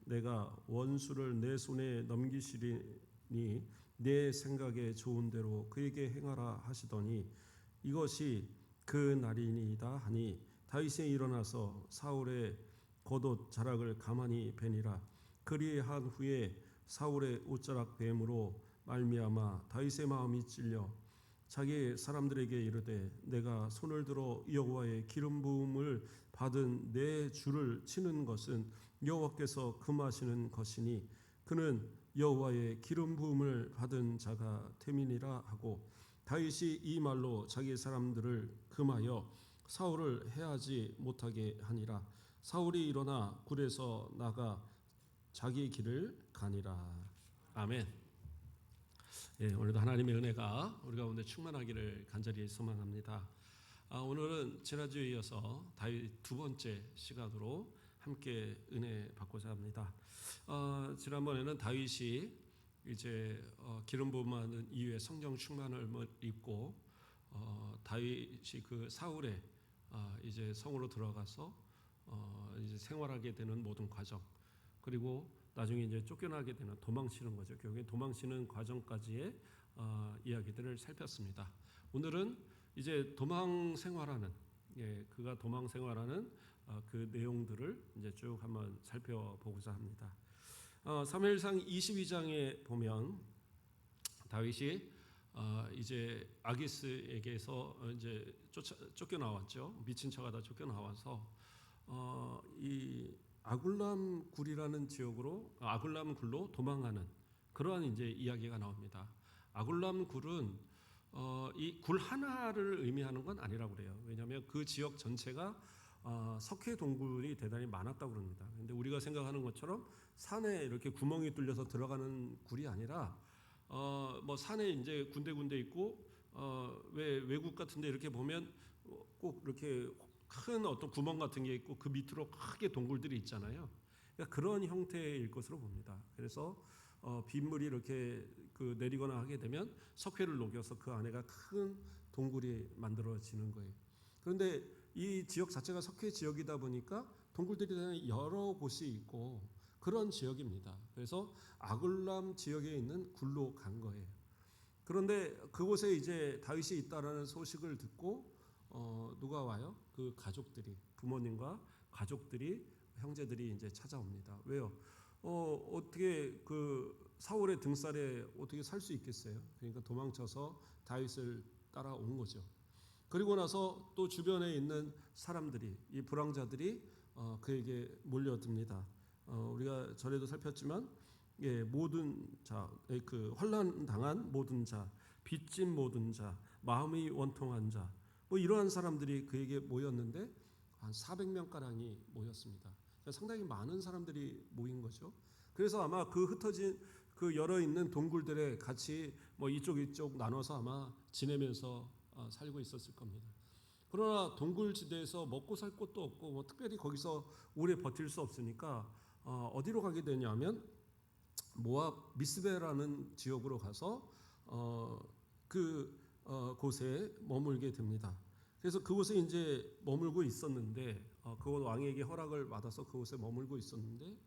내가 원수를 내 손에 넘기시리니 내 생각에 좋은 대로 그에게 행하라 하시더니 이것이 그 날이니이다 하니 다윗이 일어나서 사울의 겉옷 자락을 가만히 베니라. 그리한 후에 사울의 옷자락 뱀으로 말미암아 다윗의 마음이 찔려 자기 사람들에게 이르되 내가 손을 들어 여호와의 기름 부음을 받은 내 주를 치는 것은 여호와께서 금하시는 것이니 그는 여호와의 기름 부음을 받은 자가 됨이니라 하고 다윗이 이 말로 자기 사람들을 금하여 사울을 해하지 못하게 하니라. 사울이 일어나 굴에서 나가 자기 길을 가니라. 아멘. 예, 오늘도 하나님의 은혜가 우리 가운데 충만하기를 간절히 소망합니다. 오늘은 지난주에 이어서 다윗 두 번째 시간으로 함께 은혜 받고자 합니다. 지난번에는 다윗이 이제 기름 부음하는 이후에 성령 충만을 입고 다윗이 그 사울의 이제 성으로 들어가서 이제 생활하게 되는 모든 과정, 그리고 나중에 이제 쫓겨나게 되는 도망치는 거죠. 결국에 도망치는 과정까지의 이야기들을 살폈습니다. 오늘은 이제 도망 생활하는, 그가 도망 생활하는 그 내용들을 이제 쭉 한번 살펴보고자 합니다. 사무엘상 22장에 보면 다윗이 이제 아기스에게서 이제 쫓겨나왔죠. 미친 척 하다 쫓겨나와서 이 아굴람 굴이라는 지역으로 아굴람 굴로 도망하는 그러한 이제 이야기가 나옵니다. 아굴람 굴은 이 굴 하나를 의미하는 건 아니라고 그래요. 왜냐하면 그 지역 전체가 석회 동굴이 대단히 많았다고 그럽니다. 그런데 우리가 생각하는 것처럼 산에 이렇게 구멍이 뚫려서 들어가는 굴이 아니라 뭐 산에 이제 군데군데 있고 왜 외국 같은데 이렇게 보면 꼭 이렇게 큰 어떤 구멍 같은 게 있고 그 밑으로 크게 동굴들이 있잖아요. 그러니까 그런 형태일 것으로 봅니다. 그래서 빗물이 이렇게 그 내리거나 하게 되면 석회를 녹여서 그 안에가 큰 동굴이 만들어지는 거예요. 그런데 이 지역 자체가 석회 지역이다 보니까 동굴들이 여러 곳이 있고 그런 지역입니다. 그래서 아굴람 지역에 있는 굴로 간 거예요. 그런데 그곳에 이제 다윗이 있다라는 소식을 듣고 누가 와요? 그 가족들이, 부모님과 가족들이, 형제들이 이제 찾아옵니다. 왜요? 어떻게 그 사울의 등살에 어떻게 살 수 있겠어요? 그러니까 도망쳐서 다윗을 따라온 거죠. 그리고 나서 또 주변에 있는 사람들이, 이 불황자들이 그에게 몰려듭니다. 우리가 전에도 살폈지만 모든 자, 그 환난 당한 모든 자, 빚진 모든 자, 마음이 원통한 자, 뭐 이러한 사람들이 그에게 모였는데 한 400명 가량이 모였습니다. 그러니까 상당히 많은 사람들이 모인 거죠. 그래서 아마 그 흩어진 그 여러 있는 동굴들에 같이 뭐 이쪽 나눠서 아마 지내면서 살고 있었을 겁니다. 그러나 동굴지대에서 먹고 살 곳도 없고 뭐 특별히 거기서 오래 버틸 수 없으니까 어디로 가게 되냐면 모압 미스베라는 지역으로 가서 곳에 머물게 됩니다. 그래서 그곳에 이제 머물고 있었는데 그곳 왕에게 허락을 받아서 그곳에 머물고 있었는데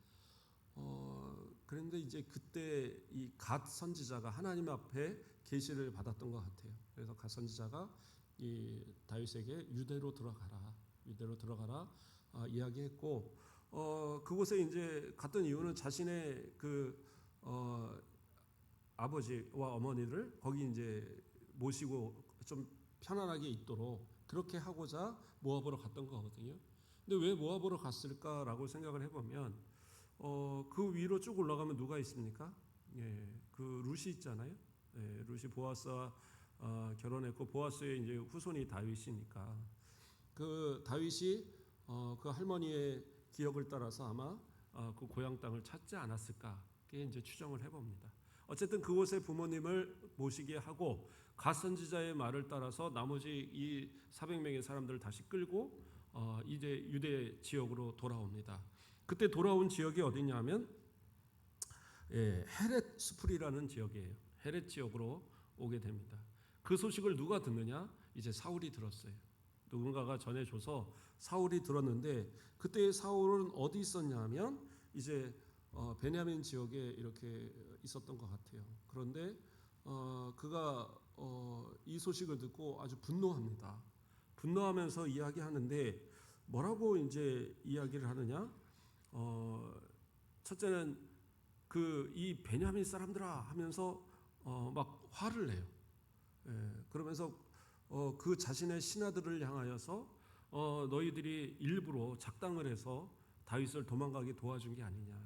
그런데 이제 그때 이 갓 선지자가 하나님 앞에 계시를 받았던 것 같아요. 그래서 갓 선지자가 이 다윗에게 유대로 들어가라 이야기했고 그곳에 이제 갔던 이유는 자신의 그 아버지와 어머니를 거기 이제 모시고 좀 편안하게 있도록 그렇게 하고자 모압으로 갔던 거거든요. 근데 왜 모압으로 갔을까라고 생각을 해보면 그 위로 쭉 올라가면 누가 있습니까? 그 룻이 있잖아요. 룻이 보아스와 결혼했고 보아스의 이제 후손이 다윗이니까 그 다윗이 그 할머니의 기억을 따라서 아마 그 고향 땅을 찾지 않았을까? 그게 이제 추정을 해봅니다. 어쨌든 그곳에 부모님을 모시게 하고 갓 선지자의 말을 따라서 나머지 이 400명의 사람들을 다시 끌고 이제 유대 지역으로 돌아옵니다. 그때 돌아온 지역이 어디냐면 헤렛 수풀이라는 지역이에요. 헤렛 지역으로 오게 됩니다. 그 소식을 누가 듣느냐? 이제 사울이 들었어요. 누군가가 전해줘서 사울이 들었는데 그때 사울은 어디 있었냐면 이제 베냐민 지역에 이렇게 있었던 것 같아요. 그런데 그가 이 소식을 듣고 아주 분노합니다. 분노하면서 이야기하는데 뭐라고 이제 이야기를 하느냐? 첫째는 이 베냐민 사람들아 하면서 막 화를 내요. 그러면서 그 자신의 신하들을 향하여서 너희들이 일부러 작당을 해서 다윗을 도망가게 도와준 게 아니냐.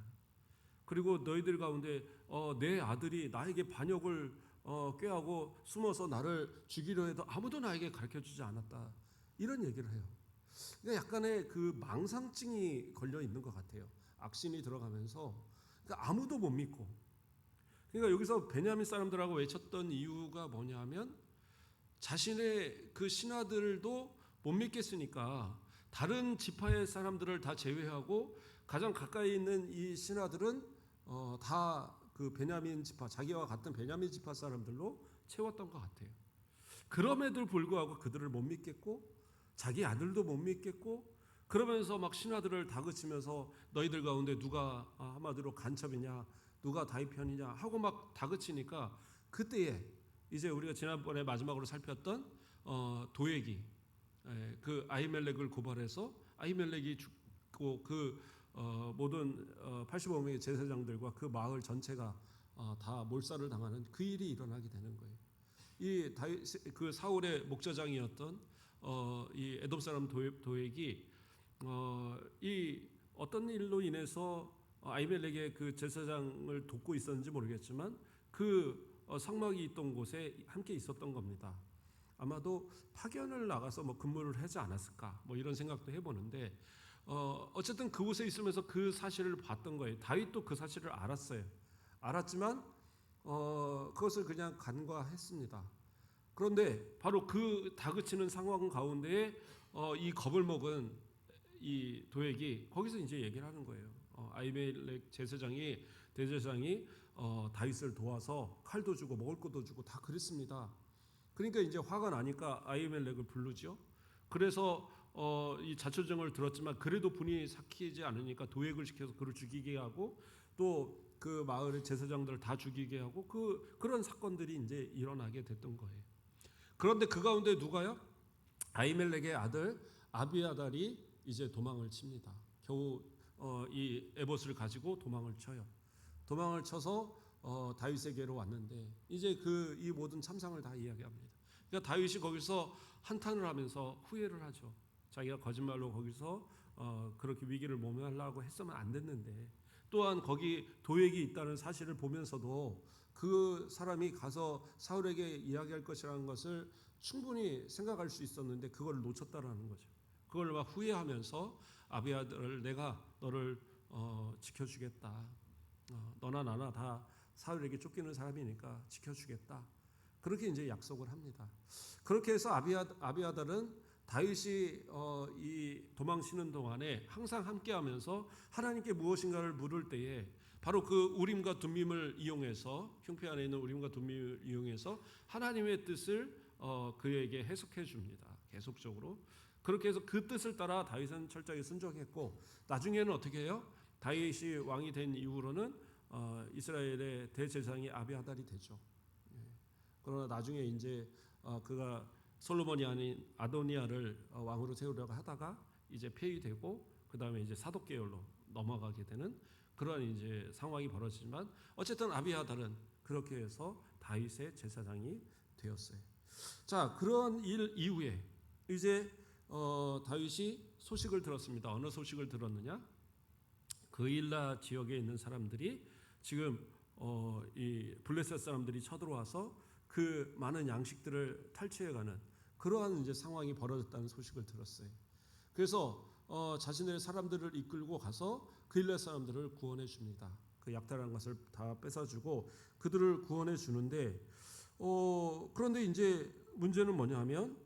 그리고 너희들 가운데 내 아들이 나에게 반역을 꾀하고 숨어서 나를 죽이려 해도 아무도 나에게 가르쳐주지 않았다. 이런 얘기를 해요. 그러니까 약간의 그 망상증이 걸려 있는 것 같아요. 악신이 들어가면서 그러니까 아무도 못 믿고. 그러니까 여기서 베냐민 사람들하고 외쳤던 이유가 뭐냐면 자신의 그 신하들도 못 믿겠으니까 다른 지파의 사람들을 다 제외하고 가장 가까이 있는 이 신하들은 다 그 베냐민 지파, 자기와 같은 베냐민 지파 사람들로 채웠던 것 같아요. 그럼에도 불구하고 그들을 못 믿겠고 자기 아들도 못 믿겠고 그러면서 막 신하들을 다그치면서 너희들 가운데 누가 한마디로 간첩이냐, 누가 다윗 편이냐 하고 막 다그치니까 그때에 이제 우리가 지난번에 마지막으로 살폈던 도액이 그 아히멜렉을 고발해서 아히멜렉이 죽고 그 모든 85명의 제사장들과 그 마을 전체가 다 몰살을 당하는 그 일이 일어나게 되는 거예요. 이 그 사울의 목자장이었던 이 에돔 사람 도액이 이 어떤 일로 인해서 아히멜렉의 그 제사장을 돕고 있었는지 모르겠지만 그 성막이 있던 곳에 함께 있었던 겁니다. 아마도 파견을 나가서 뭐 근무를 하지 않았을까 뭐 이런 생각도 해보는데 어쨌든 그곳에 있으면서 그 사실을 봤던 거예요. 다윗도 그 사실을 알았어요. 알았지만 그것을 그냥 간과했습니다. 그런데 바로 그 다그치는 상황 가운데에 이 겁을 먹은 이 도액이 거기서 이제 얘기를 하는 거예요. 아히멜렉 대제사장이 다윗을 도와서 칼도 주고 먹을 것도 주고 다 그랬습니다. 그러니까 이제 화가 나니까 아히멜렉을 부르죠. 그래서 이 자초정을 들었지만 그래도 분이 삭히지 않으니까 도액을 시켜서 그를 죽이게 하고 또 그 마을의 제사장들을 다 죽이게 하고 그런 사건들이 이제 일어나게 됐던 거예요. 그런데 그 가운데 누가요? 아히멜렉의 아들 아비아달이 이제 도망을 칩니다. 겨우 이 에봇을 가지고 도망을 쳐요. 도망을 쳐서 다윗에게로 왔는데 이제 이 모든 참상을 다 이야기합니다. 그러니까 다윗이 거기서 한탄을 하면서 후회를 하죠. 자기가 거짓말로 거기서 그렇게 위기를 모면하려고 했으면 안 됐는데 또한 거기 도액이 있다는 사실을 보면서도 그 사람이 가서 사울에게 이야기할 것이라는 것을 충분히 생각할 수 있었는데 그걸 놓쳤다라는 거죠. 그걸 막 후회하면서 아비아들을 내가 너를 지켜주겠다. 너나 나나 다 사울에게 쫓기는 사람이니까 지켜주겠다. 그렇게 이제 약속을 합니다. 그렇게 해서 아비아달은 다윗이 이 도망치는 동안에 항상 함께하면서 하나님께 무엇인가를 물을 때에 바로 그 우림과 둠밈을 이용해서 흉패 안에 있는 우림과 둠밈을 이용해서 하나님의 뜻을 그에게 해석해 줍니다. 계속적으로 그렇게 해서 그 뜻을 따라 다윗은 철저히 순종했고 나중에는 어떻게 해요? 다윗이 왕이 된 이후로는 이스라엘의 대제사장이 아비아달이 되죠. 그러나 나중에 이제 그가 솔로몬이 아닌 아도니아를 왕으로 세우려고 하다가 이제 폐위되고 그 다음에 이제 사독 계열로 넘어가게 되는 그런 이제 상황이 벌어지지만 어쨌든 아비아달은 그렇게 해서 다윗의 제사장이 되었어요. 자, 그런 일 이후에 이제 다윗이 소식을 들었습니다. 어느 소식을 들었느냐? 그일라 지역에 있는 사람들이 지금 이 블레셋 사람들이 쳐들어와서 그 많은 양식들을 탈취해가는 그러한 이제 상황이 벌어졌다는 소식을 들었어요. 그래서 자신의 사람들을 이끌고 가서 그일라 사람들을 구원해 줍니다. 그 약탈한 것을 다 뺏어주고 그들을 구원해 주는데 그런데 이제 문제는 뭐냐면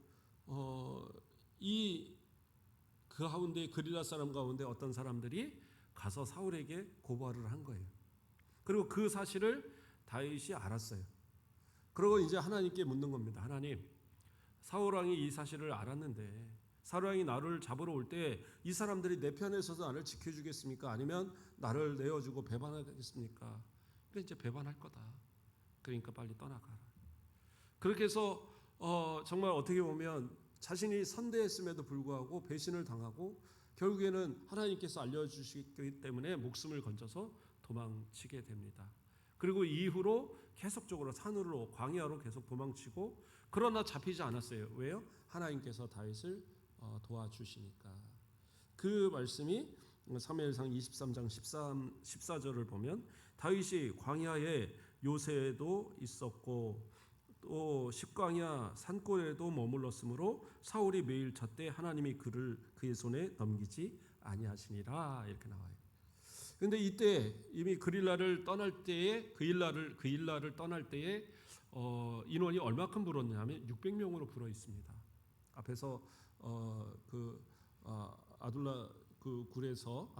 그 가운데 그릴라 사람 가운데 어떤 사람들이 가서 사울에게 고발을 한 거예요. 그리고 그 사실을 다윗이 알았어요. 그리고 이제 하나님께 묻는 겁니다. 하나님, 사울 왕이 이 사실을 알았는데 사울왕이 나를 잡으러 올 때 이 사람들이 내 편에 서서 나를 지켜주겠습니까? 아니면 나를 내어주고 배반하겠습니까? 그러니까 이제 배반할 거다. 그러니까 빨리 떠나가라. 그렇게 해서 정말 어떻게 보면 자신이 선대했음에도 불구하고 배신을 당하고 결국에는 하나님께서 알려주시기 때문에 목숨을 건져서 도망치게 됩니다. 그리고 이후로 계속적으로 산으로 광야로 계속 도망치고 그러나 잡히지 않았어요. 왜요? 하나님께서 다윗을 도와주시니까. 그 말씀이 사무엘상 23장 14절을 보면 다윗이 광야에 요새도 있었고 또 십광야 산골에도 머물렀으므로 사울이 매일 잣때 하나님이 그를 그의 손에 넘기지 아니하시니라 이렇게 나와요. 그런데 이때 이미 그 일날을 떠날 때에 그 일날을 떠날 때에 인원이 얼마큼 불었냐면 600명으로 불어 있습니다. 앞에서 아둘람 굴에서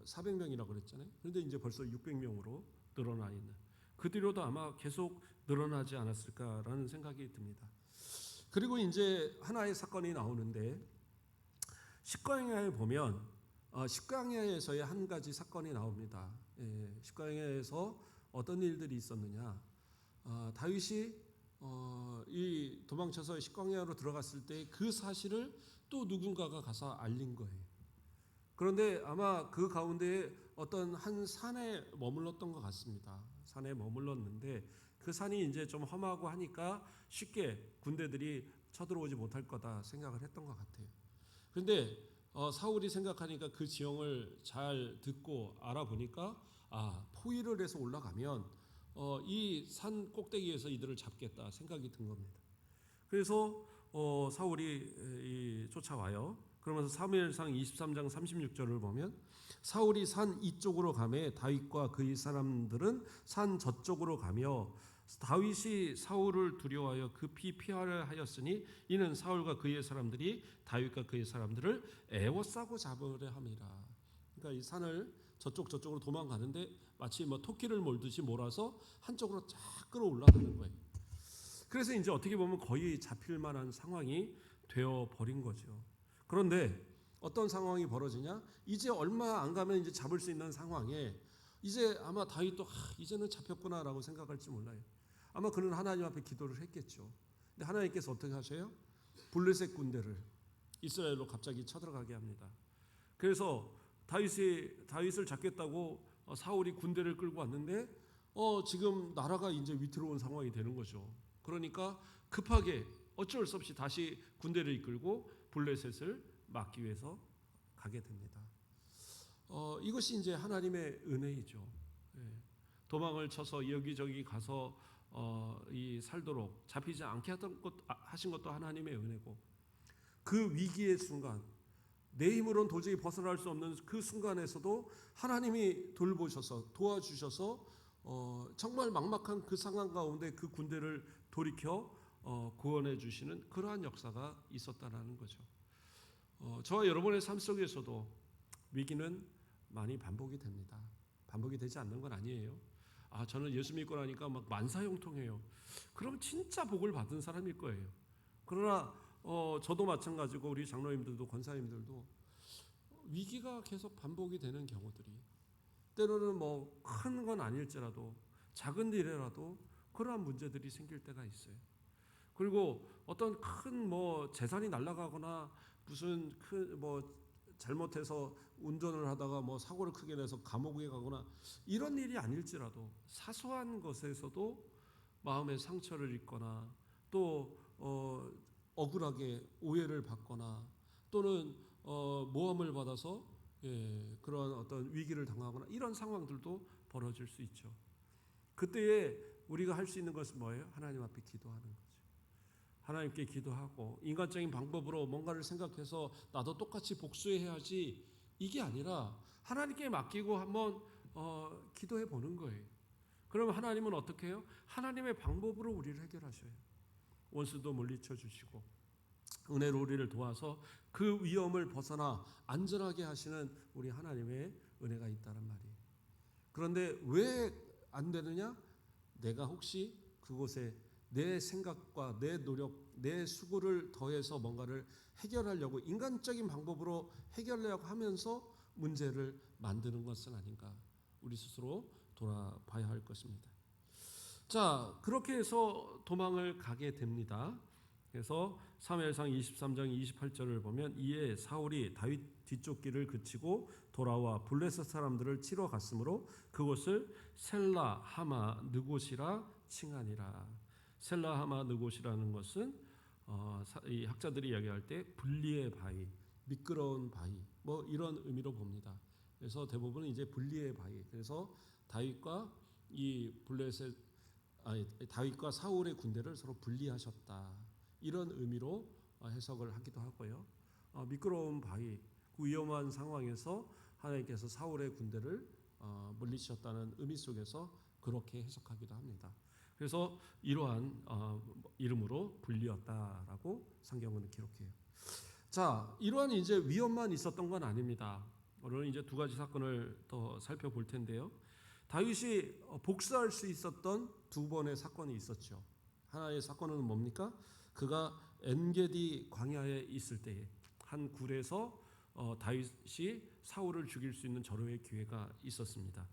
400명이라고 그랬잖아요. 그런데 이제 벌써 600명으로 늘어나 있는. 그 뒤로도 아마 계속 늘어나지 않았을까라는 생각이 듭니다. 그리고 이제 하나의 사건이 나오는데 십광야에 보면 십광야에서의 한 가지 사건이 나옵니다. 십광야에서 어떤 일들이 있었느냐? 다윗이 이 도망쳐서 십광야로 들어갔을 때 그 사실을 또 누군가가 가서 알린 거예요. 그런데 아마 그 가운데 어떤 한 산에 머물렀던 것 같습니다. 산에 머물렀는데 그 산이 이제 좀 험하고 하니까 쉽게 군대들이 쳐들어오지 못할 거다 생각을 했던 것 같아요. 그런데 사울이 생각하니까 그 지형을 잘 듣고 알아보니까 포위를 해서 올라가면 이 산 꼭대기에서 이들을 잡겠다 생각이 든 겁니다. 그래서 사울이 쫓아와요. 그러면서 사무엘상 23장 36절을 보면 사울이 산 이쪽으로 가매 다윗과 그의 사람들은 산 저쪽으로 가며 다윗이 사울을 두려워하여 급히 피하려 하였으니 이는 사울과 그의 사람들이 다윗과 그의 사람들을 애워싸고 잡으려 함이라. 그러니까 이 산을 저쪽으로 도망가는데 마치 토끼를 몰듯이 몰아서 한쪽으로 쫙 끌어올라가는 거예요. 그래서 이제 어떻게 보면 거의 잡힐 만한 상황이 되어 버린 거죠. 그런데 어떤 상황이 벌어지냐? 이제 얼마 안 가면 이제 잡을 수 있는 상황에 이제 아마 다윗도 이제는 잡혔구나라고 생각할지 몰라요. 아마 그는 하나님 앞에 기도를 했겠죠. 근데 하나님께서 어떻게 하셔요? 블레셋 군대를 이스라엘로 갑자기 쳐들어가게 합니다. 그래서 다윗을 잡겠다고 사울이 군대를 끌고 왔는데 지금 나라가 이제 위태로운 상황이 되는 거죠. 그러니까 급하게 어쩔 수 없이 다시 군대를 이끌고 블레셋을 막기 위해서 가게 됩니다. 이것이 이제 하나님의 은혜이죠. 도망을 쳐서 여기저기 가서 살도록 잡히지 않게 하신 것도 하나님의 은혜고 그 위기의 순간 내 힘으로는 도저히 벗어날 수 없는 그 순간에서도 하나님이 돌보셔서 도와주셔서 정말 막막한 그 상황 가운데 그 군대를 돌이켜 구원해 주시는 그러한 역사가 있었다라는 거죠. 저와 여러분의 삶 속에서도 위기는 많이 반복이 됩니다. 반복이 되지 않는 건 아니에요. 저는 예수 믿고 나니까 막 만사형통해요. 그럼 진짜 복을 받은 사람일 거예요. 그러나 저도 마찬가지고 우리 장로님들도 권사님들도 위기가 계속 반복이 되는 경우들이 때로는 큰 건 아닐지라도 작은 일이라도 그러한 문제들이 생길 때가 있어요. 그리고 어떤 큰 재산이 날아가거나 무슨 큰 잘못해서 운전을 하다가 사고를 크게 내서 감옥에 가거나 이런 일이 아닐지라도 사소한 것에서도 마음의 상처를 입거나 또 억울하게 오해를 받거나 또는 모함을 받아서 그런 어떤 위기를 당하거나 이런 상황들도 벌어질 수 있죠. 그때에 우리가 할 수 있는 것은 뭐예요? 하나님 앞에 기도하는 거죠. 하나님께 기도하고 인간적인 방법으로 뭔가를 생각해서 나도 똑같이 복수해야지 이게 아니라 하나님께 맡기고 한번 기도해 보는 거예요. 그러면 하나님은 어떻게 해요? 하나님의 방법으로 우리를 해결하셔요. 원수도 물리쳐 주시고 은혜로 우리를 도와서 그 위험을 벗어나 안전하게 하시는 우리 하나님의 은혜가 있다는 말이에요. 그런데 왜 안 되느냐? 내가 혹시 그곳에 내 생각과 내 노력, 내 수고를 더해서 뭔가를 해결하려고 인간적인 방법으로 해결하려고 하면서 문제를 만드는 것은 아닌가, 우리 스스로 돌아봐야 할 것입니다. 자, 그렇게 해서 도망을 가게 됩니다. 그래서 사무엘상 23장 28절을 보면 이에 사울이 다윗 뒤쪽 길을 그치고 돌아와 블레셋 사람들을 치러 갔으므로 그곳을 셀라 하마 느곳이라 칭하니라. 셀라 하마 느곳이라는 것은 이 학자들이 이야기할 때 분리의 바위, 미끄러운 바위 뭐 이런 의미로 봅니다. 그래서 대부분은 이제 분리의 바위. 그래서 다윗과 이 블레셋 다윗과 사울의 군대를 서로 분리하셨다, 이런 의미로 해석을 하기도 하고요. 미끄러운 바위, 그 위험한 상황에서 하나님께서 사울의 군대를 물리치셨다는 의미 속에서 그렇게 해석하기도 합니다. 그래서 이러한 이름으로 불리었다라고 성경은 기록해요. 자, 이러한 이제 위험만 있었던 건 아닙니다. 오늘은 이제 두 가지 사건을 더 살펴볼 텐데요. 다윗이 복수할 수 있었던 두 번의 사건이 있었죠. 하나의 사건은 뭡니까? 그가 엔게디 광야에 있을 때에 한 굴에서 다윗이 사울을 죽일 수 있는 절호의 기회가 있었습니다.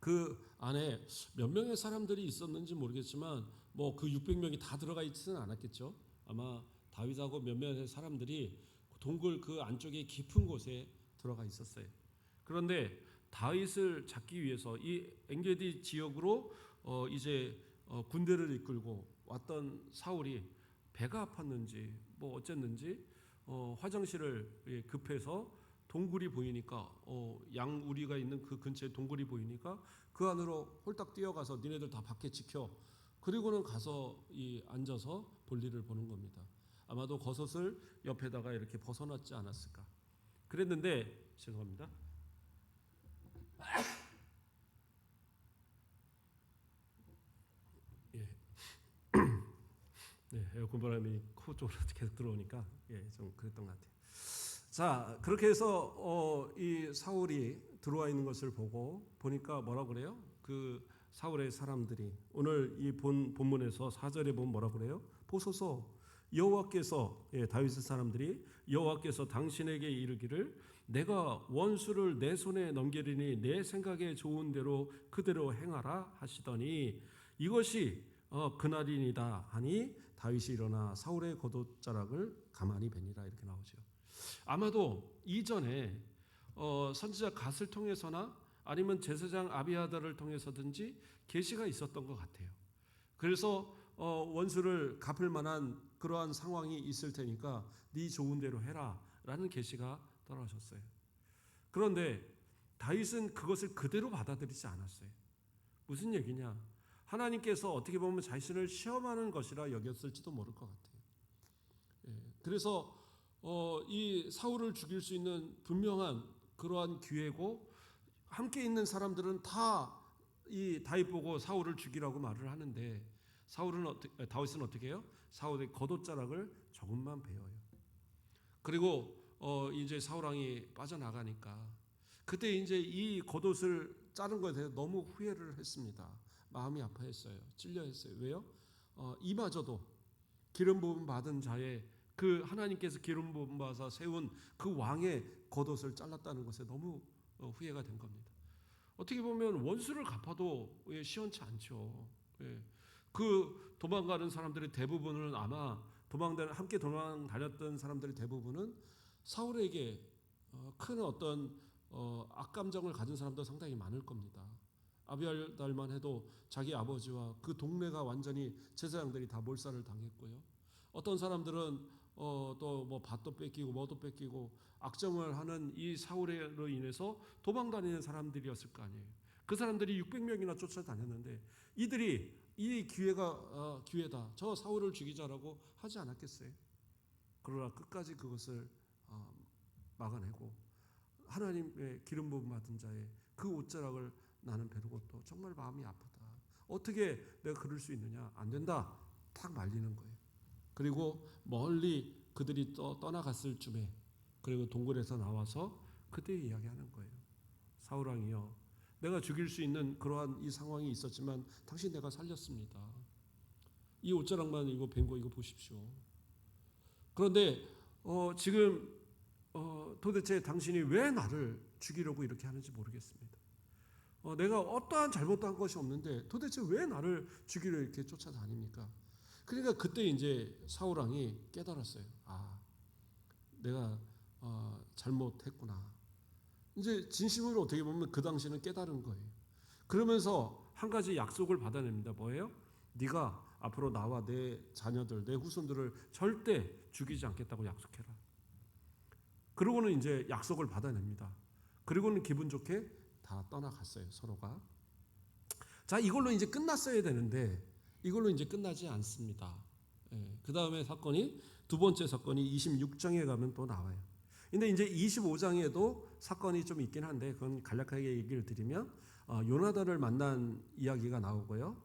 그 안에 몇 명의 사람들이 있었는지 모르겠지만 뭐 그 600명이 다 들어가 있지는 않았겠죠. 아마 다윗하고 몇 명의 사람들이 동굴 그 안쪽에 깊은 곳에 들어가 있었어요. 그런데 다윗을 잡기 위해서 이 엔게디 지역으로 이제 군대를 이끌고 왔던 사울이 배가 아팠는지 뭐 어쨌는지 화장실을 급해서 동굴이 보이니까 양 우리가 있는 그 근처에 동굴이 보이니까 그 안으로 홀딱 뛰어가서 니네들 다 밖에 지켜, 그리고는 가서 앉아서 볼일을 보는 겁니다. 아마도 겉옷을 옆에다가 이렇게 벗어놨지 않았을까. 그랬는데 죄송합니다. 예. 네, 에어컨 바람이 코 쪽으로 계속 들어오니까 좀 그랬던 것 같아요. 자, 그렇게 해서 이 사울이 들어와 있는 것을 보니까 뭐라 그래요? 그 사울의 사람들이 오늘 이 본문에서 4절에 보면 뭐라 그래요? 보소서 여호와께서, 다윗의 사람들이 여호와께서 당신에게 이르기를 내가 원수를 내 손에 넘기리니 내 생각에 좋은 대로 그대로 행하라 하시더니 이것이 그날이니이다 하니 다윗이 일어나 사울의 겉옷자락을 가만히 베니라, 이렇게 나오죠. 아마도 이전에 선지자 갓을 통해서나 아니면 제사장 아비아달을 통해서든지 계시가 있었던 것 같아요. 그래서 원수를 갚을 만한 그러한 상황이 있을 테니까 네 좋은 대로 해라 라는 계시가 떨어졌어요. 그런데 다윗은 그것을 그대로 받아들이지 않았어요. 무슨 얘기냐? 하나님께서 어떻게 보면 자신을 시험하는 것이라 여겼을지도 모를 것 같아요. 그래서 이 사울을 죽일 수 있는 분명한 그러한 기회고, 함께 있는 사람들은 다 이 다윗 보고 사울을 죽이라고 말을 하는데 다윗은 어떻게 해요? 사울의 겉옷자락을 조금만 베어요. 그리고 이제 사울 왕이 빠져나가니까 그때 이제 이 겉옷을 자른 것에 대해서 너무 후회를 했습니다. 마음이 아파했어요. 찔려했어요. 왜요? 이마저도 기름 부음 받은 자의 그 하나님께서 기름 부음 받아 세운 그 왕의 겉옷을 잘랐다는 것에 너무 후회가 된 겁니다. 어떻게 보면 원수를 갚아도 시원치 않죠. 그 도망가는 사람들의 대부분은 아마 함께 도망 다녔던 사람들의 대부분은 사울에게 큰 어떤 악감정을 가진 사람도 상당히 많을 겁니다. 아비알달만 해도 자기 아버지와 그 동네가 완전히 제사장들이 다 몰살을 당했고요. 어떤 사람들은 또 뭐 밭도 뺏기고 뭐도 뺏기고 악정을 하는 이 사울로 인해서 도망 다니는 사람들이었을 거 아니에요. 그 사람들이 600명이나 쫓아다녔는데 이들이 이 기회가 기회다, 저 사울을 죽이자라고 하지 않았겠어요? 그러나 끝까지 그것을 막아내고 하나님의 기름 부음 받은 자의 그 옷자락을 나는 베는 것도 정말 마음이 아프다. 어떻게 내가 그럴 수 있느냐? 안 된다. 탁 말리는 거예요. 그리고 멀리 그들이 떠나갔을 쯤에 그리고 동굴에서 나와서 그때 이야기하는 거예요. 사울 왕이여, 내가 죽일 수 있는 그러한 이 상황이 있었지만 당신 내가 살렸습니다. 이 옷자락만 이거 벤 거 이거 보십시오. 그런데 지금 도대체 당신이 왜 나를 죽이려고 이렇게 하는지 모르겠습니다. 내가 어떠한 잘못도 한 것이 없는데 도대체 왜 나를 죽이려 이렇게 쫓아다닙니까? 그러니까 그때 이제 사울 왕이 깨달았어요. 아, 내가 잘못했구나. 이제 진심으로 어떻게 보면 그 당시는 깨달은 거예요. 그러면서 한 가지 약속을 받아냅니다. 뭐예요? 네가 앞으로 나와 내 자녀들, 내 후손들을 절대 죽이지 않겠다고 약속해라. 그러고는 이제 약속을 받아냅니다. 그리고는 기분 좋게 다 떠나갔어요, 서로가. 자, 이걸로 이제 끝났어야 되는데 이걸로 이제 끝나지 않습니다. 그 다음에 사건이 두 번째 사건이 26장에 가면 또 나와요. 근데 이제 25장에도 사건이 좀 있긴 한데 그건 간략하게 얘기를 드리면 요나단을 만난 이야기가 나오고요.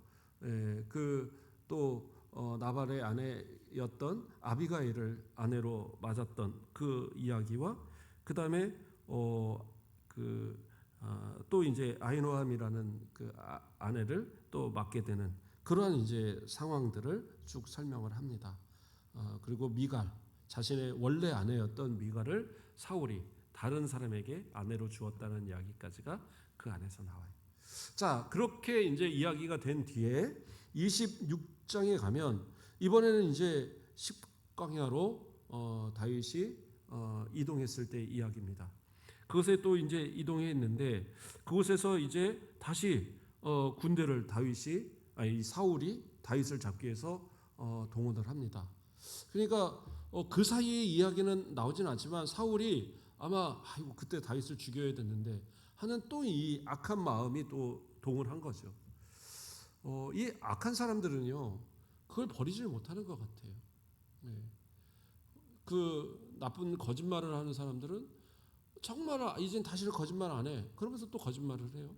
또 나발의 아내였던 아비가일을 아내로 맞았던 그 이야기와 그 다음에 또 이제 아히노함이라는 그 아내를 또 맡게 되는 그러한 이제 상황들을 쭉 설명을 합니다. 그리고 미갈 자신의 원래 아내였던 미갈을 사울이 다른 사람에게 아내로 주었다는 이야기까지가 그 안에서 나와요. 자, 그렇게 이제 이야기가 된 뒤에 26장에 가면 이번에는 이제 십광야로 다윗이 이동했을 때 이야기입니다. 그것에 또 이제 이동했는데 그곳에서 이제 다시 군대를 사울이 다윗을 잡기 위해서 동원을 합니다. 그러니까 그 사이의 이야기는 나오진 않지만 사울이 아마 아이고 그때 다윗을 죽여야 됐는데 하는 또 이 악한 마음이 또 동원한 거죠. 이 악한 사람들은요 그걸 버리질 못하는 것 같아요. 그 나쁜 거짓말을 하는 사람들은 정말 이젠 다시는 거짓말 안 해. 그러면서 또 거짓말을 해요.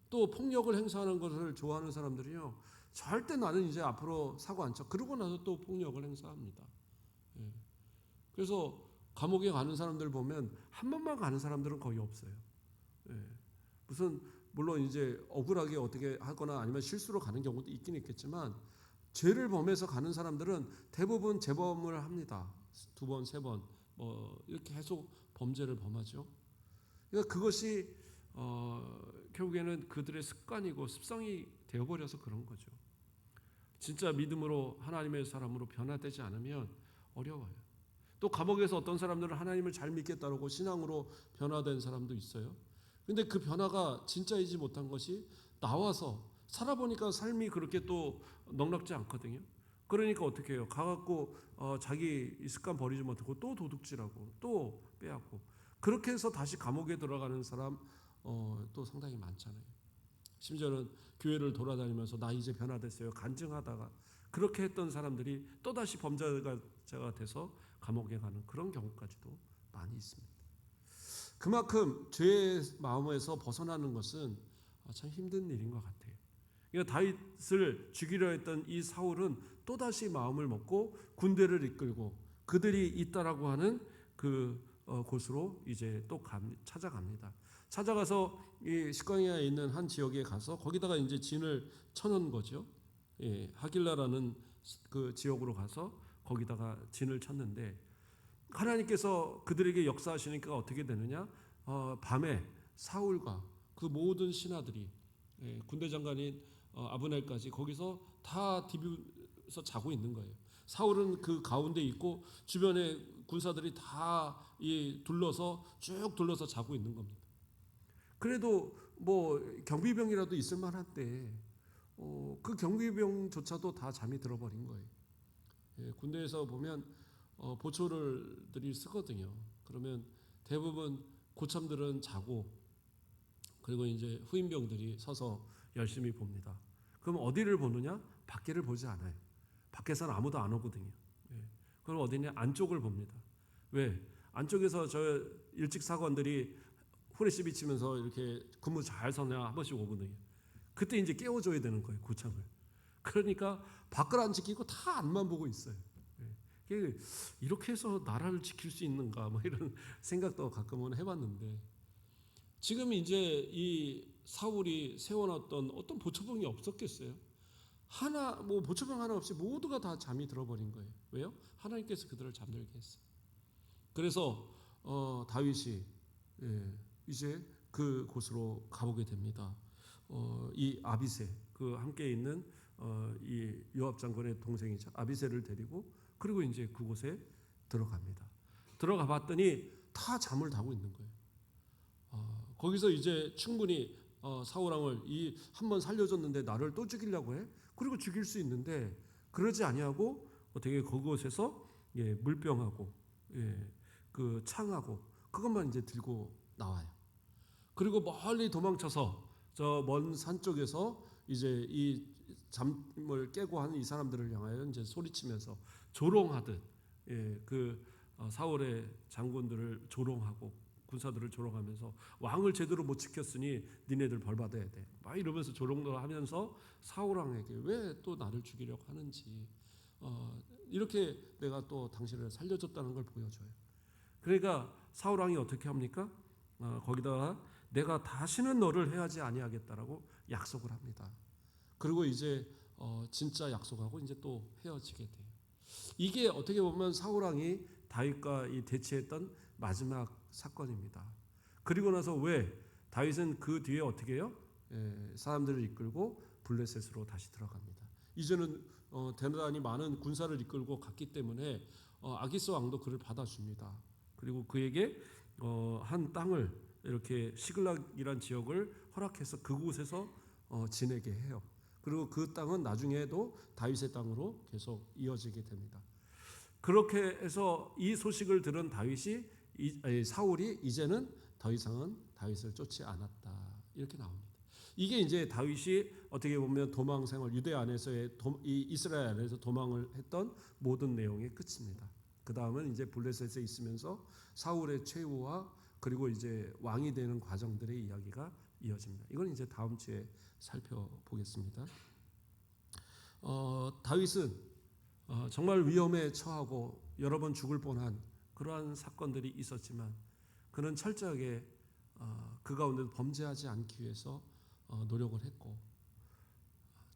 또 폭력을 행사하는 것을 좋아하는 사람들이요 절대 나는 이제 앞으로 사고 안 쳐. 그러고 나서 또 폭력을 행사합니다. 그래서 감옥에 가는 사람들 보면 한 번만 가는 사람들은 거의 없어요. 무슨 물론 이제 억울하게 어떻게 하거나 아니면 실수로 가는 경우도 있긴 있겠지만 죄를 범해서 가는 사람들은 대부분 재범을 합니다. 2번, 3번 이렇게 계속 범죄를 범하죠. 그러니까 그것이 결국에는 그들의 습관이고 습성이 되어버려서 그런 거죠. 진짜 믿음으로 하나님의 사람으로 변화되지 않으면 어려워요. 또 감옥에서 어떤 사람들은 하나님을 잘 믿겠다고 신앙으로 변화된 사람도 있어요. 근데 그 변화가 진짜이지 못한 것이 나와서 살아보니까 삶이 그렇게 또 넉넉지 않거든요. 그러니까 어떻게 해요? 가갖고 자기 습관 버리지 못하고 또 도둑질하고 또 빼앗고 그렇게 해서 다시 감옥에 들어가는 사람 또 상당히 많잖아요. 심지어는 교회를 돌아다니면서 나 이제 변화됐어요 간증하다가 그렇게 했던 사람들이 또다시 범죄자가 돼서 감옥에 가는 그런 경우까지도 많이 있습니다. 그만큼 죄의 마음에서 벗어나는 것은 참 힘든 일인 것 같아요. 그러니까 다윗을 죽이려 했던 이 사울은 또다시 마음을 먹고 군대를 이끌고 그들이 있다라고 하는 그 곳으로 이제 또 찾아갑니다. 찾아가서 이 십광야에 있는 한 지역에 가서 거기다가 이제 진을 쳐놓은 거죠. 하길라라는 그 지역으로 가서 거기다가 진을 쳤는데 하나님께서 그들에게 역사하시니까 어떻게 되느냐? 밤에 사울과 그 모든 신하들이 군대 장관인 아브넬까지 거기서 다 디비서 자고 있는 거예요. 사울은 그 가운데 있고 주변에 군사들이 다 둘러서 쭉 둘러서 자고 있는 겁니다. 그래도 뭐 경비병이라도 있을 만한데 그 경비병조차도 다 잠이 들어버린 거예요. 군대에서 보면 보초를들이 쓰거든요. 그러면 대부분 고참들은 자고 그리고 이제 후임병들이 서서 열심히 봅니다. 그럼 어디를 보느냐? 밖에를 보지 않아요. 밖에서는 아무도 안 오거든요. 그럼 어디냐? 안쪽을 봅니다. 왜? 안쪽에서 저 일찍 사관들이 후레쉬 비치면서 이렇게 근무 잘 서냐 한 번씩 오거든요. 그때 이제 깨워줘야 되는 거예요. 고참을. 그러니까 밖을 안 지키고 다 안만 보고 있어요. 이렇게 해서 나라를 지킬 수 있는가 뭐 이런 생각도 가끔은 해봤는데 지금 이제 이 사울이 세워놨던 어떤 보초봉이 없었겠어요? 하나 뭐 보초병 하나 없이 모두가 다 잠이 들어버린 거예요. 왜요? 하나님께서 그들을 잠들게 했어요. 그래서 다윗이 이제 그 곳으로 가보게 됩니다. 이 아비새 그 함께 있는 이 요압 장군의 동생이죠. 아비새를 데리고 그리고 이제 그곳에 들어갑니다. 들어가 봤더니 다 잠을 자고 있는 거예요. 거기서 이제 충분히 사울 왕을 이 한 번 살려줬는데 나를 또 죽이려고 해? 그리고 죽일 수 있는데 그러지 아니하고 어떻게 그곳에서 물병하고 그 창하고 그것만 이제 들고 나와요. 그리고 멀리 도망쳐서 저 먼 산 쪽에서 이제 이 잠을 깨고 하는 이 사람들을 향하여 이제 소리치면서 조롱하듯 그 사울의 장군들을 조롱하고 군사들을 조롱하면서 왕을 제대로 못 지켰으니 니네들 벌 받아야 돼. 막 이러면서 조롱도 하면서 사울 왕에게 왜 또 나를 죽이려고 하는지 이렇게 내가 또 당신을 살려줬다는 걸 보여줘요. 그러니까 사울 왕이 어떻게 합니까? 거기다가 내가 다시는 너를 해하지 아니하겠다라고 약속을 합니다. 그리고 이제 진짜 약속하고 이제 또 헤어지게 돼요. 이게 어떻게 보면 사울 왕이 다윗과 이 대치했던 마지막 사건입니다. 그리고 나서 왜 다윗은 그 뒤에 어떻게 해요? 사람들을 이끌고 블레셋으로 다시 들어갑니다. 이제는 대단히 많은 군사를 이끌고 갔기 때문에 아기스 왕도 그를 받아줍니다. 그리고 그에게 한 땅을 이렇게 시글락이란 지역을 허락해서 그곳에서 지내게 해요. 그리고 그 땅은 나중에도 다윗의 땅으로 계속 이어지게 됩니다. 그렇게 해서 이 소식을 들은 사울이 이제는 더 이상은 다윗을 쫓지 않았다. 이렇게 나옵니다. 이게 이제 다윗이 어떻게 보면 도망 생활, 유대 안에서의 이 이스라엘 안에서 도망을 했던 모든 내용의 끝입니다. 그 다음은 이제 블레셋에 있으면서 사울의 최후와 그리고 이제 왕이 되는 과정들의 이야기가 이어집니다. 이건 이제 다음 주에 살펴보겠습니다. 다윗은 정말 위험에 처하고 여러 번 죽을 뻔한 그러한 사건들이 있었지만 그는 철저하게 그 가운데 범죄하지 않기 위해서 노력을 했고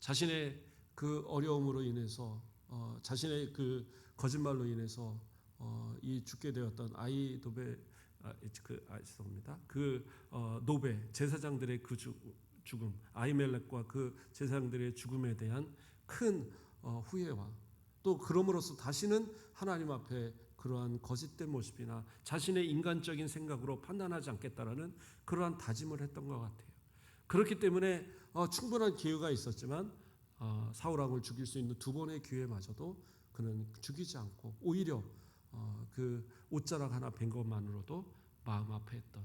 자신의 그 어려움으로 인해서 자신의 그 거짓말로 인해서 이 죽게 되었던 아이도베 죄송합니다. 그 노베 제사장들의 그 죽음, 아히멜렉과 그 제사장들의 죽음에 대한 큰 후회와 또 그럼으로써 다시는 하나님 앞에 그러한 거짓된 모습이나 자신의 인간적인 생각으로 판단하지 않겠다라는 그러한 다짐을 했던 것 같아요. 그렇기 때문에 충분한 기회가 있었지만 사울 왕을 죽일 수 있는 두 번의 기회마저도 그는 죽이지 않고 오히려 그 옷자락 하나 벤 것만으로도 마음 아파했던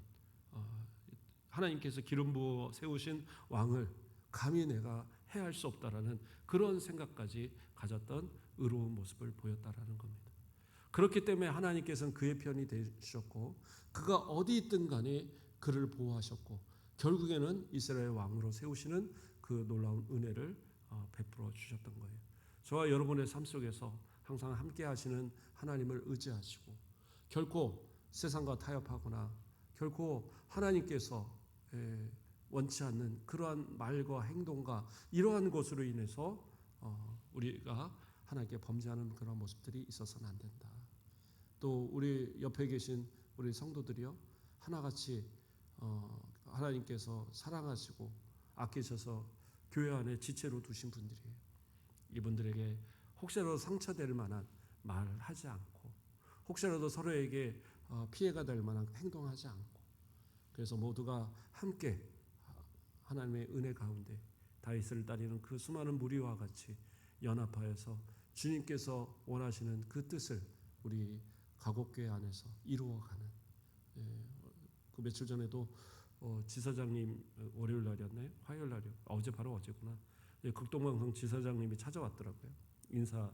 하나님께서 기름 부어 세우신 왕을 감히 내가 해할 수 없다라는 그런 생각까지 가졌던 의로운 모습을 보였다라는 겁니다. 그렇기 때문에 하나님께서는 그의 편이 되셨고 그가 어디 있든 간에 그를 보호하셨고 결국에는 이스라엘 왕으로 세우시는 그 놀라운 은혜를 베풀어 주셨던 거예요. 저와 여러분의 삶 속에서 항상 함께 하시는 하나님을 의지하시고 결코 세상과 타협하거나 결코 하나님께서 원치 않는 그러한 말과 행동과 이러한 것으로 인해서 우리가 하나님께 범죄하는 그런 모습들이 있어서는 안 된다. 또 우리 옆에 계신 우리 성도들이요 하나같이 하나님께서 사랑하시고 아끼셔서 교회 안에 지체로 두신 분들이에요. 이분들에게 혹시라도 상처될 만한 말을 하지 않고 혹시라도 서로에게 피해가 될 만한 행동하지 않고 그래서 모두가 함께 하나님의 은혜 가운데 다윗을 따르는 그 수많은 무리와 같이 연합하여서 주님께서 원하시는 그 뜻을 우리 가곡교회 안에서 이루어가는 그 며칠 전에도 지사장님 월요일 날이었나요? 화요일 날이요. 어제 바로 어제구나. 극동방송 지사장님이 찾아왔더라고요. 인사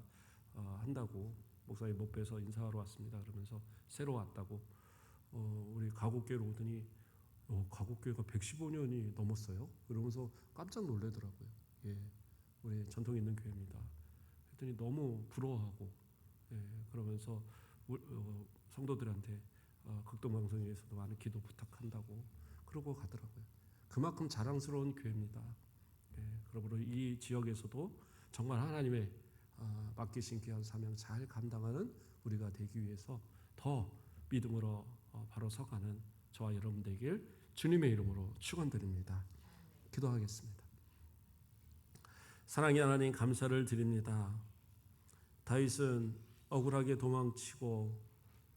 한다고 목사님 못 뵈서 인사하러 왔습니다. 그러면서 새로 왔다고 우리 가곡교회로 오더니 가곡교회가 115년이 넘었어요. 그러면서 깜짝 놀라더라고요. 예, 우리 전통 있는 교회입니다. 했더니 너무 부러워하고 그러면서 성도들한테 극동방송에서도 많은 기도 부탁한다고 그러고 가더라고요. 그만큼 자랑스러운 교회입니다. 그러므로 이 지역에서도 정말 하나님의 맡기신 귀한 사명 잘 감당하는 우리가 되기 위해서 더 믿음으로 바로 서가는 저와 여러분 되길 주님의 이름으로 축원드립니다. 기도하겠습니다. 사랑의 하나님, 감사를 드립니다. 다윗은 억울하게 도망치고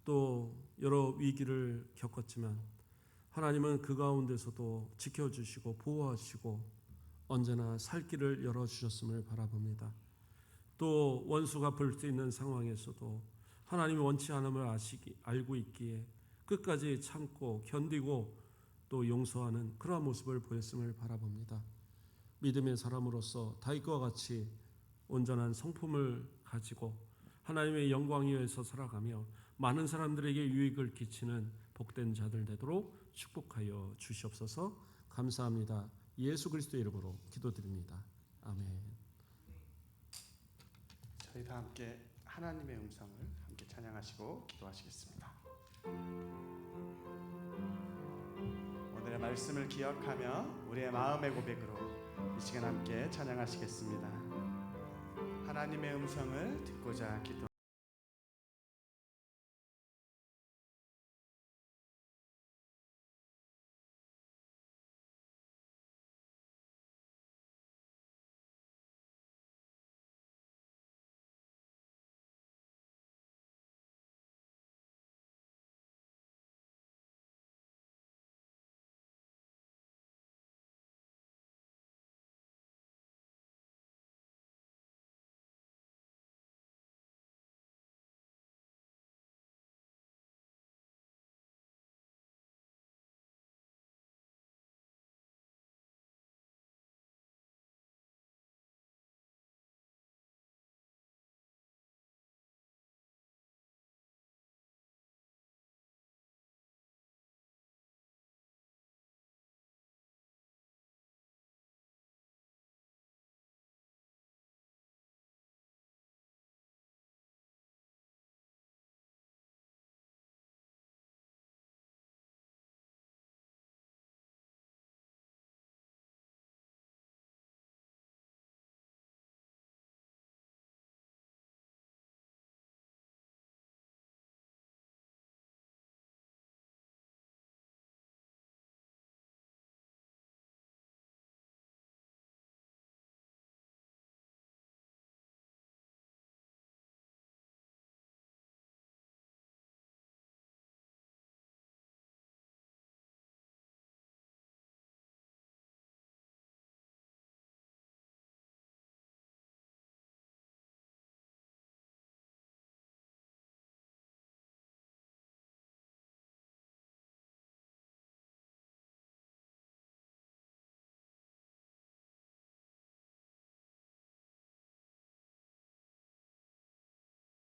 또 여러 위기를 겪었지만 하나님은 그 가운데서도 지켜주시고 보호하시고 언제나 살 길을 열어주셨음을 바라봅니다. 또 원수가 볼 수 있는 상황에서도 하나님이 원치 않음을 알고 있기에 끝까지 참고 견디고 또 용서하는 그러한 모습을 보였음을 바라봅니다. 믿음의 사람으로서 다윗과 같이 온전한 성품을 가지고 하나님의 영광 위에서 살아가며 많은 사람들에게 유익을 끼치는 복된 자들 되도록 축복하여 주시옵소서. 감사합니다. 예수 그리스도의 이름으로 기도드립니다. 아멘. 저희 다 함께 하나님의 음성을 함께 찬양하시고 기도하시겠습니다. 오늘의 말씀을 기억하며 우리의 마음의 고백으로 이 시간 함께 찬양하시겠습니다. 하나님의 음성을 듣고자 기도.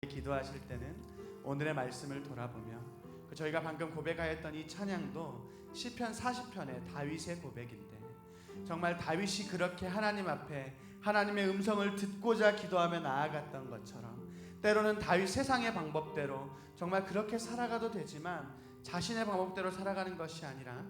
기도하실 때는 오늘의 말씀을 돌아보며 저희가 방금 고백하였던 이 찬양도 시편 40편의 다윗의 고백인데 정말 다윗이 그렇게 하나님 앞에 하나님의 음성을 듣고자 기도하며 나아갔던 것처럼 때로는 다윗 세상의 방법대로 정말 그렇게 살아가도 되지만 자신의 방법대로 살아가는 것이 아니라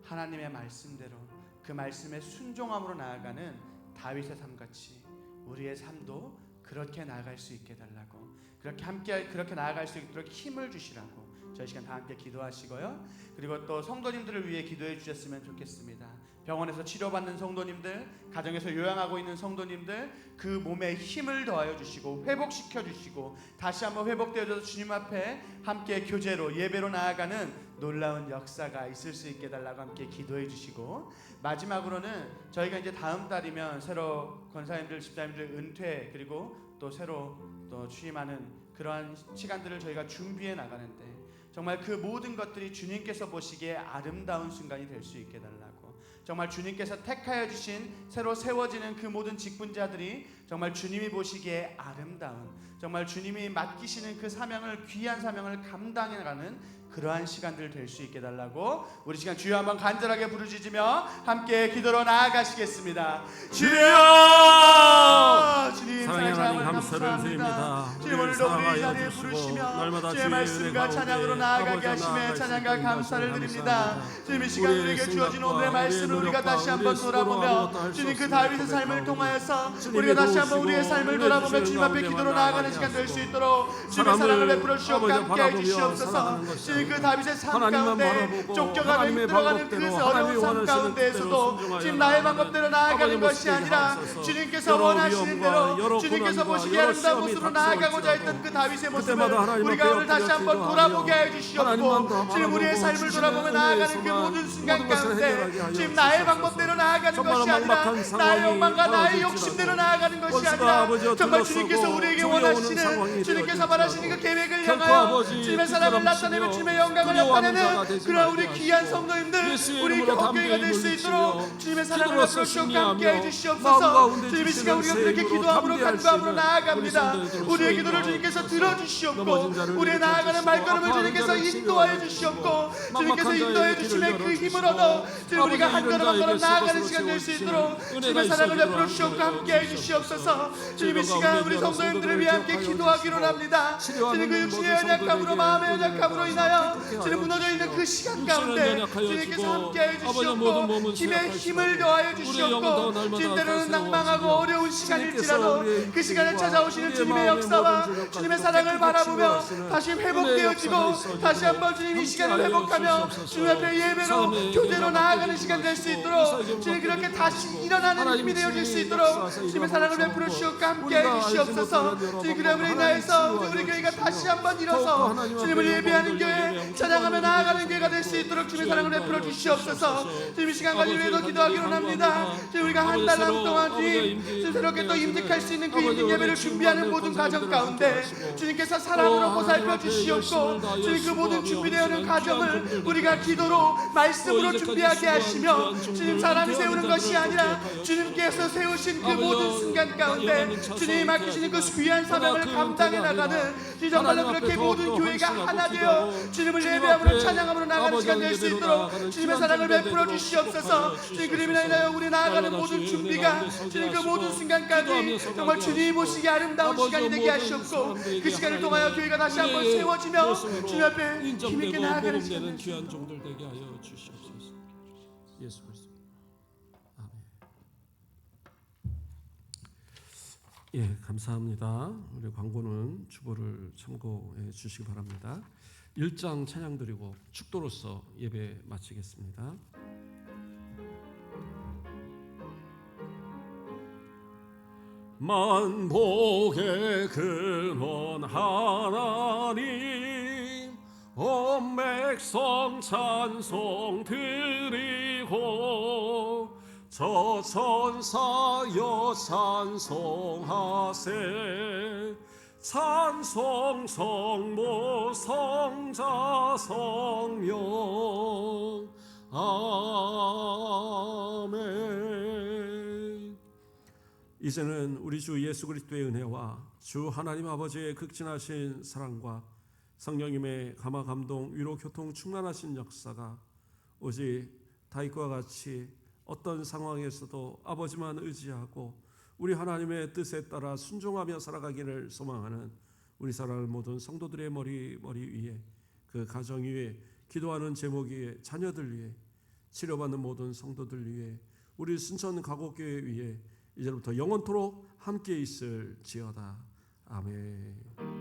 하나님의 말씀대로 그 말씀에 순종함으로 나아가는 다윗의 삶같이 우리의 삶도 그렇게 나아갈 수 있게 달라고, 그렇게 함께 그렇게 나아갈 수 있도록 힘을 주시라고 저희 시간 다 함께 기도하시고요. 그리고 또 성도님들을 위해 기도해 주셨으면 좋겠습니다. 병원에서 치료받는 성도님들, 가정에서 요양하고 있는 성도님들, 그 몸에 힘을 더하여 주시고 회복시켜 주시고 다시 한번 회복되어져서 주님 앞에 함께 교제로 예배로 나아가는 놀라운 역사가 있을 수 있게 달라고 함께 기도해 주시고, 마지막으로는 저희가 이제 다음 달이면 새로 권사님들, 집사님들 은퇴 그리고 또 새로 또 취임하는 그러한 시간들을 저희가 준비해 나가는데 정말 그 모든 것들이 주님께서 보시기에 아름다운 순간이 될 수 있게 달라고, 정말 주님께서 택하여 주신 새로 세워지는 그 모든 직분자들이 정말 주님이 보시기에 아름다운, 정말 주님이 맡기시는 그 사명을, 귀한 사명을 감당해 나가는 그러한 시간들 될 수 있게 달라고 우리 시간 주여 한번 간절하게 부르짖으며 함께 기도로 나아가시겠습니다. 주여! 주님 사랑의 하나님 사랑을 감사를 드립니다. 주님 오늘도 우리 자리에 부르시며 주의 말씀과 찬양으로 나아가게 하심에 찬양과 감사를 드립니다. 주님 이 시간 우리에게 주어진 오늘의 말씀을 우리가 다시 한번 돌아보며 주님 그 다윗의 삶을 통하여서 우리가 다시 한번 우리의 삶을 돌아보며 주님 앞에 기도로 나아가는 시간 될 수 있도록 주님의 사랑을 베풀어 주옵고 함께해 주시옵소서. 주님 그 다윗의 삶 가운데 쫓겨가며 힘들어가는 그 어려운 삶 가운데에서도 지금 나의 방법대로 나아가는 것이 아니라 주님께서 원하시는 대로 주님께서 보시기에 아름다운 모습으로 나아가고자 했던 그 다윗의 모습을 우리가 오늘 다시 한번 돌아보게 해주시옵고 지금 우리의 삶을 돌아보며 나아가는 그 모든 순간 가운데 지금 나의 방법대로 나아가는 것이 아니라 나의 욕망과 나의 욕심대로 나아가는 것이 아니라 정말 주님께서 우리에게 원하시는 주님께서 바라시는 그 계획을 향하여 주님의 사랑을 나타내며 주님의 영광을 나타내는 그런 우리 귀한 성도님들 우리 교회가 될 수 있도록 주님의 사랑을 베풀어 함께해 주시옵소서. 주님 이 시간 우리가 그렇게 기도함으로 간구함으로 나아갑니다. 우리의 기도를 주님께서 들어주시옵고 우리의 나아가는 발걸음을 주님께서 인도하여 주시옵고 주님께서 인도해 주심의 그 힘을 얻어 주님 우리가 한 걸음 한 걸음 나아가는 시간 될 수 있도록 주님의 사랑을 베풀어 주시옵고 함께해 주시옵소서. 주님 이 시간 우리 성도님들을 위해 함께 기도하기로 합니다. 주님 그 육신의 연약함으로 마음의 연약함으로 인하여 주님 무너져 있는 그 시간 가운데 주님께서 함께해 주시옵고 힘에 힘을 더하여 주시옵고 주님 때로는 낭망하고 어려운 시간일지라도 그 시간에 찾아오시는 주님의 역사와 주님의 사랑을 바라보며 다시 회복되어지고 다시 한번 주님 이 시간을 회복하며 주님 앞에 예배로 교제로 나아가는 시간 될 수 있도록 주님 그렇게 다시 일어나는 힘이 되어질 수 있도록 주님의 사랑을 베풀어 주시옵고 함께해 주시옵소서. 주님 그러므로 인하여서 우리 교회가 다시 한번 일어서 주님을 예배하는 교회 찬양하며 나아가는 교회가 될 수 있도록 주님의 사랑을 베풀어 주시옵소서. 주님 이 시간까지 위해서 기도하기로 합니다. 주님 우리가 한 달 동안 주님 새롭게 또 임직할 수 있는 그 임직 예배를 준비하는 모든 과정 가운데 주님께서 사랑으로 보살펴 주시옵고 주님 그 모든 준비되어 있는 과정을 우리가 기도로 말씀으로 준비하게 하시며 주님 사람이 세우는 것이 아니라 주님께서 세우신 그 모든 순간 가운데 주님이 맡기시는 그 귀한 사명을 감당해 나가는 정말로 그렇게 모든 교회가 하나 되어 주님을 예배함으로 찬양함으로 나가는 시간 될 수 있도록 주님의 사랑을 베풀어 주시옵소서. 주님 그림이나 인하여 우리 나아가는 모든 준비가 주님 그 모든 순간까지 정말 주님이 보시기에 아름다운 시간이 되게 하시옵고 그 시간을 통하여 교회가 다시 한번 세워지며 주님 앞에 힘있게 나아가는 시간 귀한 종들 되게 하여 주시옵소서. 예수 그리스도. 아멘. 예, 감사합니다. 우리 광고는 주보를 참고해 주시기 바랍니다. 1장 찬양 드리고 축도로서 예배 마치겠습니다. 만복의 근원 하나님 온 백성 찬송 드리고 저 천사여 찬송하세 찬송 성모 성자 성령 아멘. 이제는 우리 주 예수 그리스도의 은혜와 주 하나님 아버지의 극진하신 사랑과 성령님의 감화 감동 위로 교통 충만하신 역사가 오직 다윗과 같이 어떤 상황에서도 아버지만 의지하고 우리 하나님의 뜻에 따라 순종하며 살아가기를 소망하는 우리 사랑하는 모든 성도들의 머리 위에 그 가정 위에 기도하는 제목 위에 자녀들 위에 치료받는 모든 성도들 위에 우리 순천 가곡교회 위에 이제부터 영원토록 함께 있을지어다. 아멘.